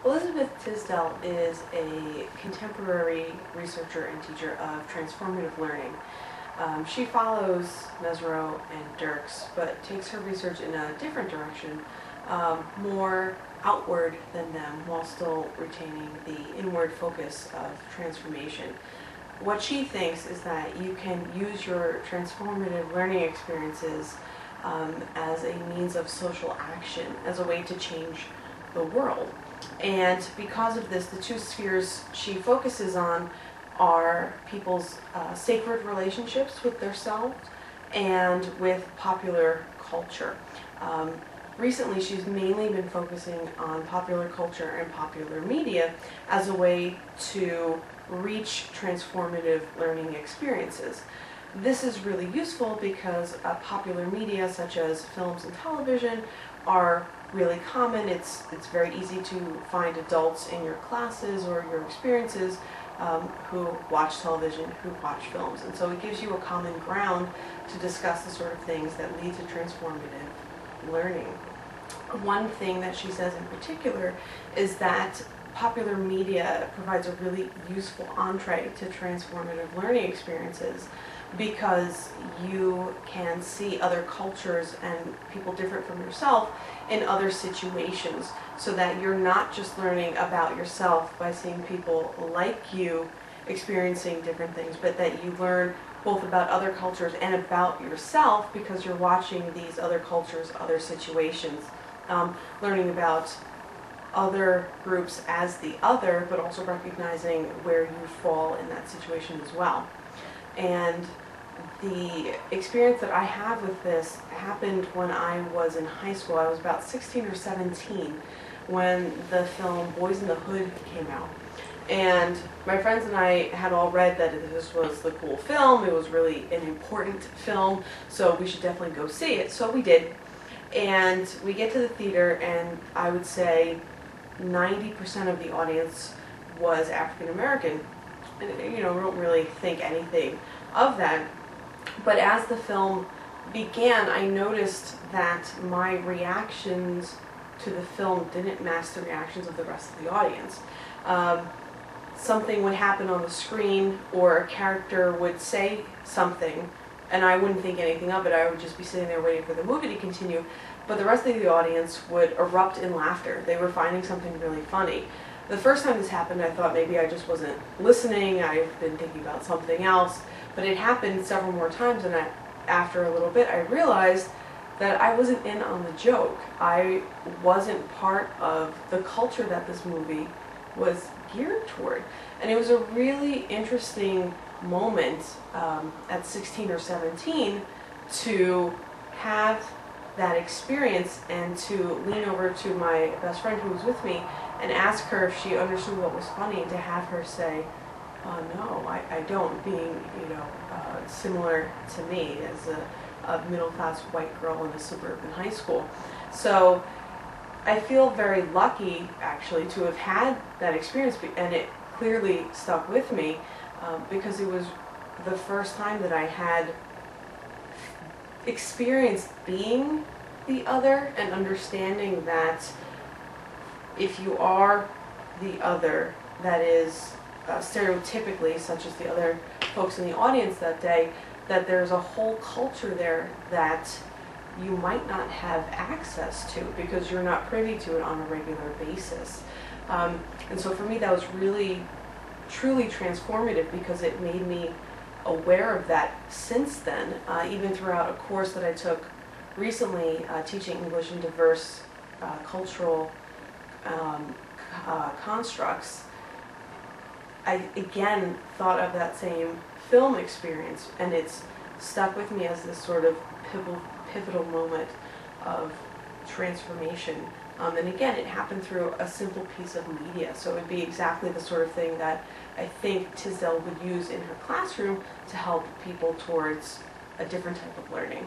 Elizabeth Tisdell is a contemporary researcher and teacher of transformative learning. She follows Mesereau and Dirks, but takes her research in a different direction, more outward than them, while still retaining the inward focus of transformation. What she thinks is that you can use your transformative learning experiences as a means of social action, as a way to change the world. And because of this, the two spheres she focuses on are people's sacred relationships with themselves and with popular culture. Recently, she's mainly been focusing on popular culture and popular media as a way to reach transformative learning experiences. This is really useful because popular media such as films and television are really common. It's very easy to find adults in your classes or your experiences who watch television, who watch films. And so it gives you a common ground to discuss the sort of things that lead to transformative learning. One thing that she says in particular is that popular media provides a really useful entree to transformative learning experiences because you can see other cultures and people different from yourself in other situations, so that you're not just learning about yourself by seeing people like you experiencing different things, but that you learn both about other cultures and about yourself because you're watching these other cultures, other situations, learning about other groups as the other, but also recognizing where you fall in that situation as well. And the experience that I have with this happened when I was in high school. I was about 16 or 17 when the film Boys in the Hood came out. And my friends and I had all read that this was the cool film. It was really an important film, so we should definitely go see it. So we did. And we get to the theater, and I would say 90% of the audience was African American. And we don't really think anything of that. But as the film began, I noticed that my reactions to the film didn't match the reactions of the rest of the audience. Something would happen on the screen, or a character would say something, and I wouldn't think anything of it. I would just be sitting there waiting for the movie to continue. But the rest of the audience would erupt in laughter. They were finding something really funny. The first time this happened, I thought maybe I just wasn't listening. I've been thinking about something else. But it happened several more times, and after a little bit, I realized that I wasn't in on the joke. I wasn't part of the culture that this movie was geared toward. And it was a really interesting moment at 16 or 17 to have that experience and to lean over to my best friend who was with me and ask her if she understood what was funny, and to have her say, no, I don't, being similar to me as a middle-class white girl in a suburban high school. So I feel very lucky, actually, to have had that experience, and it clearly stuck with me because it was the first time that I had experienced being the other and understanding that if you are the other, that is stereotypically, such as the other folks in the audience that day, that there's a whole culture there that you might not have access to because you're not privy to it on a regular basis. And so for me, that was really, truly transformative because it made me aware of that since then, even throughout a course that I took recently, teaching English in diverse cultural constructs. I again thought of that same film experience, and it's stuck with me as this sort of pivotal moment of transformation. And again, it happened through a simple piece of media, so it would be exactly the sort of thing that I think Tisdell would use in her classroom to help people towards a different type of learning.